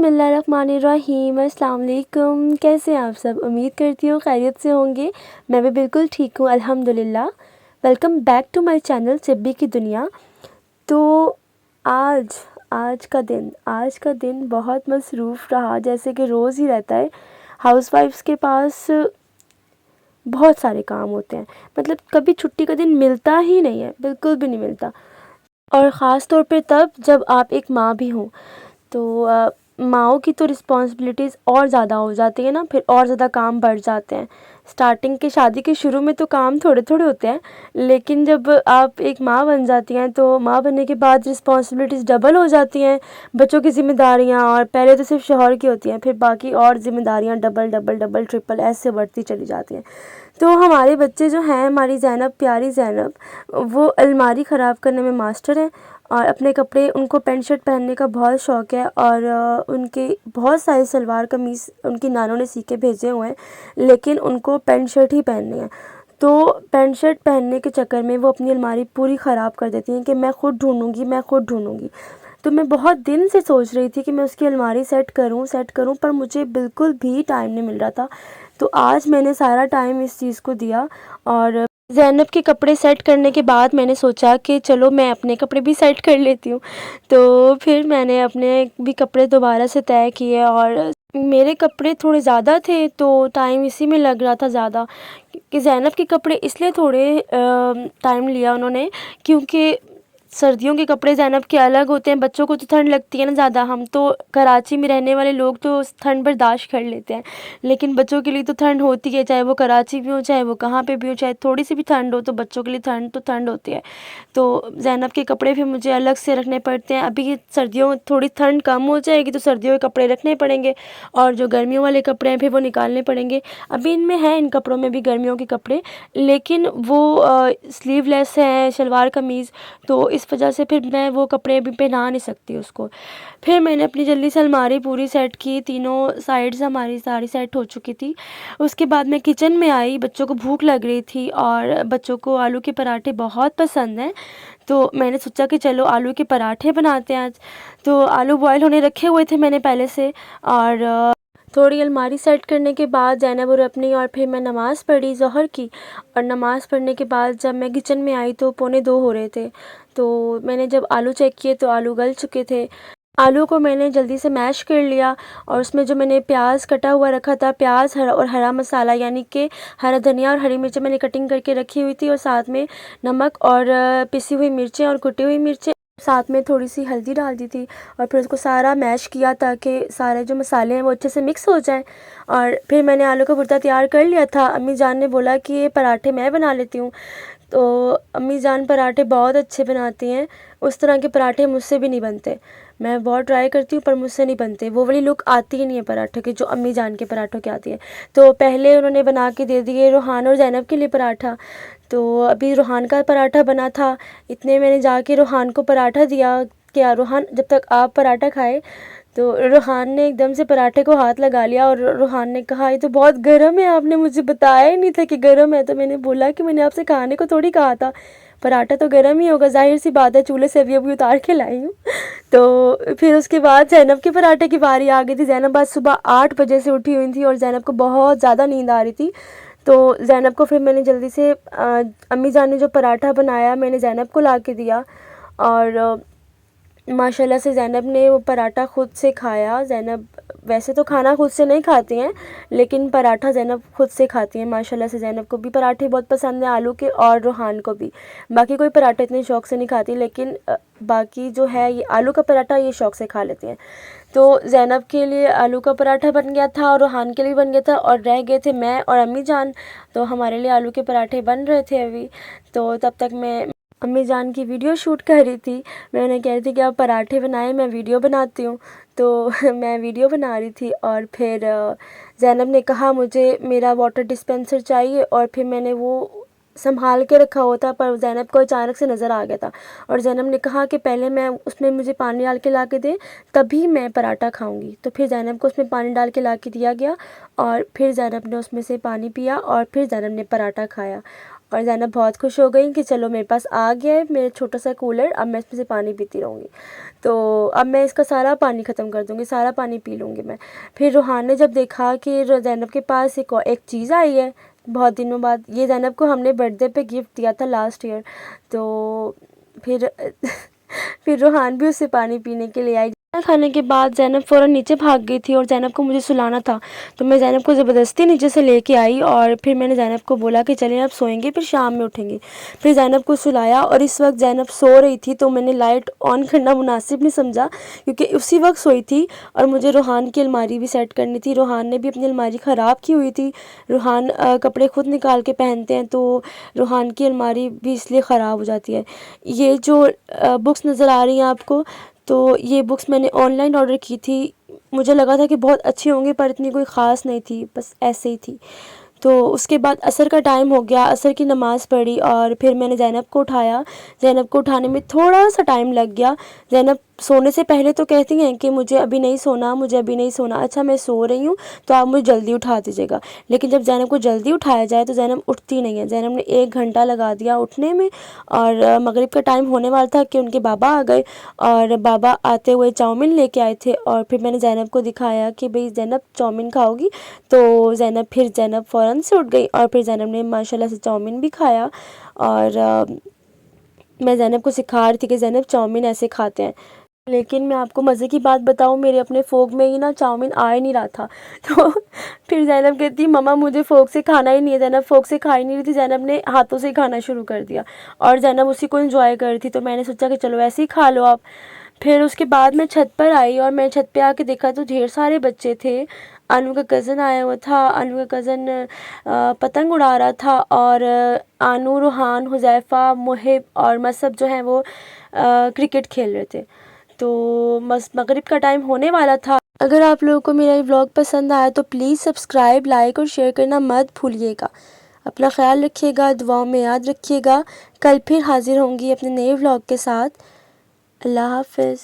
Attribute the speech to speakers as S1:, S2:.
S1: बिस्मिल्लाहिर्रहमानिर्रहीम। अस्सलाम वालेकुम। कैसे हैं आप सब? उम्मीद करती हूँ खैरियत से होंगे। मैं भी बिल्कुल ठीक हूँ अल्हम्दुलिल्लाह। Welcome back to my channel Chibbi की दुनिया। तो आज आज का दिन बहुत मसरूफ़ रहा, जैसे कि रोज़ ही रहता है। हाउसवाइफ्स के पास बहुत सारे काम होते हैं, मतलब कभी छुट्टी का दिन मिलता ही नहीं है, बिल्कुल भी नहीं मिलता। और ख़ास तौर पे तब जब आप एक माँ भी हों, तो माँओं की तो रिस्पॉन्सिबिलिटीज़ और ज़्यादा हो जाती है ना, फिर और ज़्यादा काम बढ़ जाते हैं। स्टार्टिंग के शादी के शुरू में तो काम थोड़े थोड़े होते हैं, लेकिन जब आप एक माँ बन जाती हैं तो माँ बनने के बाद रिस्पॉन्सिबिलिटीज़ डबल हो जाती हैं। बच्चों की ज़िम्मेदारियाँ, और पहले तो सिर्फ शौहर की होती हैं, फिर बाकी और ज़िम्मेदारियाँ डबल डबल डबल ट्रिपल ऐसे बढ़ती चली जाती हैं। तो हमारे बच्चे जो हैं, हमारी ज़ैनब, प्यारी ज़ैनब, वो अलमारी ख़राब करने में मास्टर हैं। और अपने कपड़े, उनको पैंट शर्ट पहनने का बहुत शौक़ है, और उनके बहुत सारे सलवार कमीज़ उनकी नानों ने सी के भेजे हुए हैं, लेकिन उनको पैंट शर्ट ही पहननी है। तो पैंट शर्ट पहनने के चक्कर में वो अपनी अलमारी पूरी ख़राब कर देती हैं कि मैं ख़ुद ढूँढूँगी। तो मैं बहुत दिन से सोच रही थी कि मैं उसकी अलमारी सेट करूँ, पर मुझे बिल्कुल भी टाइम नहीं मिल रहा था। तो आज मैंने सारा टाइम इस चीज़ को दिया, और ज़ैनब के कपड़े सेट करने के बाद मैंने सोचा कि चलो मैं अपने कपड़े भी सेट कर लेती हूँ। तो फिर मैंने अपने भी कपड़े दोबारा से तय किए, और मेरे कपड़े थोड़े ज़्यादा थे तो टाइम इसी में लग रहा था ज़्यादा। कि ज़ैनब के कपड़े इसलिए थोड़े टाइम लिया उन्होंने, क्योंकि सर्दियों के कपड़े ज़ैनब के अलग होते हैं। बच्चों को तो ठंड लगती है ना ज़्यादा, हम तो कराची में रहने वाले लोग तो ठंड बर्दाश्त कर लेते हैं, लेकिन बच्चों के लिए तो ठंड होती है, चाहे वो कराची भी हो, चाहे वो कहाँ पे भी हो, चाहे थोड़ी सी भी ठंड हो, तो बच्चों के लिए ठंड तो ठंड होती है। तो ज़ैनब के कपड़े फिर मुझे अलग से रखने पड़ते हैं। अभी सर्दियों में थोड़ी ठंड कम हो जाएगी तो सर्दियों के कपड़े रखने पड़ेंगे, और जो गर्मियों वाले कपड़े हैं फिर वो निकालने पड़ेंगे। अभी इनमें है, इन कपड़ों में भी गर्मियों के कपड़े, लेकिन वो स्लीवलेस हैं, शलवार कमीज़, तो इस वजह से फिर मैं वो कपड़े अभी पहना नहीं सकती उसको। फिर मैंने अपनी जल्दी से अलमारी पूरी सेट की, तीनों साइड्स हमारी सारी सेट हो चुकी थी। उसके बाद मैं किचन में आई, बच्चों को भूख लग रही थी और बच्चों को आलू के पराठे बहुत पसंद हैं, तो मैंने सोचा कि चलो आलू के पराठे बनाते हैं आज। तो आलू बॉयल होने रखे हुए थे मैंने पहले से, और थोड़ी अलमारी सेट करने के बाद ज़ैनब और अपनी, और फिर मैं नमाज़ पढ़ी ज़ोहर की। और नमाज़ पढ़ने के बाद जब मैं किचन में आई तो 1:45 हो रहे थे। तो मैंने जब आलू चेक किए तो आलू गल चुके थे। आलू को मैंने जल्दी से मैश कर लिया, और उसमें जो मैंने प्याज कटा हुआ रखा था, प्याज और हरा मसाला, यानी कि हरा धनिया और हरी मिर्चें मैंने कटिंग करके रखी हुई थी, और साथ में नमक और पिसी हुई मिर्चें और कुटी हुई मिर्चें, साथ में थोड़ी सी हल्दी डाल दी थी। और फिर उसको सारा मैश किया ताकि सारे जो मसाले हैं वो अच्छे से मिक्स हो जाएं। और फिर मैंने आलू का भुर्ता तैयार कर लिया था। अम्मी जान ने बोला कि ये पराठे मैं बना लेती हूँ, तो अम्मी जान पराठे बहुत अच्छे बनाती हैं। उस तरह के पराठे मुझसे भी नहीं बनते। मैं बहुत ट्राई करती हूँ पर मुझसे नहीं बनते, वो वाली लुक आती ही नहीं है पराठों की जो अम्मी जान के पराठों की आती है। तो पहले उन्होंने बना के दे दिए रूहान और ज़ैनब के लिए पराठा। तो अभी रूहान का पराठा बना था, इतने मैंने जाके रूहान को पराठा दिया। क्या रूहान, जब तक आप पराठा खाए, तो रूहान ने एकदम से पराठे को हाथ लगा लिया, और रूहान ने कहा ये तो बहुत गर्म है, आपने मुझे बताया ही नहीं था कि गर्म है। तो मैंने बोला कि मैंने आपसे खाने को थोड़ी कहा था, पराठा तो गर्म ही होगा, जाहिर सी बात है, चूल्हे से अभी उतार के लाई हूँ। तो फिर उसके बाद ज़ैनब के पराठे की बारी आ गई थी। ज़ैनब आज सुबह 8 बजे से उठी हुई थी, और ज़ैनब को बहुत ज़्यादा नींद आ रही थी। तो ज़ैनब को फिर मैंने जल्दी से अम्मी जान ने जो पराठा बनाया मैंने ज़ैनब को ला के दिया, और माशाल्लाह से ज़ैनब ने वो पराठा ख़ुद से खाया। ज़ैनब वैसे तो खाना खुद से नहीं खाती हैं, लेकिन पराठा ज़ैनब खुद से खाती हैं माशाल्लाह से। ज़ैनब को भी पराठे बहुत पसंद हैं, आलू के, और रूहान को भी। बाकी कोई पराठे इतने शौक़ से नहीं खाती, लेकिन बाकी जो है ये आलू का पराठा ये शौक़ से खा लेते हैं। तो ज़ैनब के लिए आलू का पराठा बन गया था, और रूहान के लिए बन गया था, और रह गए थे मैं और अम्मी जान। तो हमारे लिए आलू के पराठे बन रहे थे अभी। तो तब तक मैं अम्मी जान की वीडियो शूट कर रही थी। मैं उन्हें कह रही थी कि आप पराठे बनाएं, मैं वीडियो बनाती हूँ। तो मैं वीडियो बना रही थी, और फिर ज़ैनब ने कहा मुझे मेरा वाटर डिस्पेंसर चाहिए, और फिर मैंने वो संभाल के रखा हुआ था, पर ज़ैनब को अचानक से नज़र आ गया था और ज़ैनब ने कहा कि पहले मैं उसमें मुझे पानी डाल के ला के दे, तभी मैं पराठा खाऊंगी। तो फिर ज़ैनब को उसमें पानी डाल के ला के दिया गया और फिर ज़ैनब ने उसमें से पानी पिया और फिर ज़ैनब ने पराठा खाया और ज़ैनब बहुत खुश हो गई कि चलो मेरे पास आ गया है मेरा छोटा सा कूलर, अब मैं इसमें से पानी पीती रहूँगी। तो अब मैं इसका सारा पानी ख़त्म कर दूँगी, सारा पानी पी लूँगी मैं। फिर रूहान ने जब देखा कि ज़ैनब के पास एक चीज़ आई है बहुत दिनों बाद, ये ज़ैनब को हमने बर्थडे पे गिफ्ट दिया था लास्ट ईयर, तो फिर फिर रूहान भी उससे पानी पीने के लिए आई। खाना खाने के बाद ज़ैनब फ़ौरन नीचे भाग गई थी और ज़ैनब को मुझे सुलाना था, तो मैं ज़ैनब को ज़बरदस्ती नीचे से लेके आई और फिर मैंने ज़ैनब को बोला कि चलें अब सोएंगे, फिर शाम में उठेंगे। फिर ज़ैनब को सुलाया और इस वक्त ज़ैनब सो रही थी, तो मैंने लाइट ऑन करना मुनासिब नहीं समझा क्योंकि उसी वक्त सोई थी और मुझे रूहान की अलमारी भी सेट करनी थी। रूहान ने भी अपनी अलमारी ख़राब की हुई थी, रूहान कपड़े खुद निकाल के पहनते हैं, तो रूहान की अलमारी भी इसलिए ख़राब हो जाती है। ये जो बुक्स नज़र आ रही हैं आपको, तो ये बुक्स मैंने ऑनलाइन ऑर्डर की थी। मुझे लगा था कि बहुत अच्छी होंगी, पर इतनी कोई ख़ास नहीं थी, बस ऐसे ही थी। तो उसके बाद असर का टाइम हो गया, असर की नमाज़ पढ़ी और फिर मैंने ज़ैनब को उठाया। ज़ैनब को उठाने में थोड़ा सा टाइम लग गया। ज़ैनब सोने से पहले तो कहती हैं कि मुझे अभी नहीं सोना, मुझे अभी नहीं सोना, अच्छा मैं सो रही हूँ तो आप मुझे जल्दी उठा दीजिएगा। लेकिन जब ज़ैनब को जल्दी उठाया जाए तो ज़ैनब उठती नहीं है। ज़ैनब ने 1 घंटा लगा दिया उठने में और मगरिब का टाइम होने वाला था कि उनके बाबा आ गए और बाबा आते हुए चाउमीन लेके आए थे और फिर मैंने ज़ैनब को दिखाया कि भाई ज़ैनब चाउमीन खाओगी, तो ज़ैनब फ़ौरन से उठ गई और फिर ज़ैनब ने माशाल्लाह से चाउमीन भी खाया और मैं ज़ैनब को सिखा रही थी कि ज़ैनब चाउमीन ऐसे खाते हैं। लेकिन मैं आपको मज़े की बात बताऊँ, मेरे अपने फ़ोग में ही ना चाउमीन आ ही नहीं रहा था। तो फिर ज़ैनब कहती मम्मा मुझे फ़ोग से खाना ही नहीं है। ज़ैनब फ़ोग से खा ही नहीं रही थी, ज़ैनब ने हाथों से ही खाना शुरू कर दिया और ज़ैनब उसी को एंजॉय कर रही थी, तो मैंने सोचा कि चलो ऐसे ही खा लो आप। फिर उसके बाद मैं छत पर आई और मैं छत पे आके देखा तो ढेर सारे बच्चे थे। अनु का कज़न आया हुआ था, अनु का कज़न पतंग उड़ा रहा था और अनु, रूहान, हुज़ैफ़ा, मुहिब और मसब जो हैं वो क्रिकेट खेल रहे थे। तो मगरिब का टाइम होने वाला था। अगर आप लोगों को मेरा ये व्लॉग पसंद आया तो प्लीज़ सब्सक्राइब, लाइक और शेयर करना मत भूलिएगा। अपना ख्याल रखिएगा, दुआओं में याद रखिएगा। कल फिर हाज़िर होंगी अपने नए व्लॉग के साथ। अल्लाह हाफ़िज़।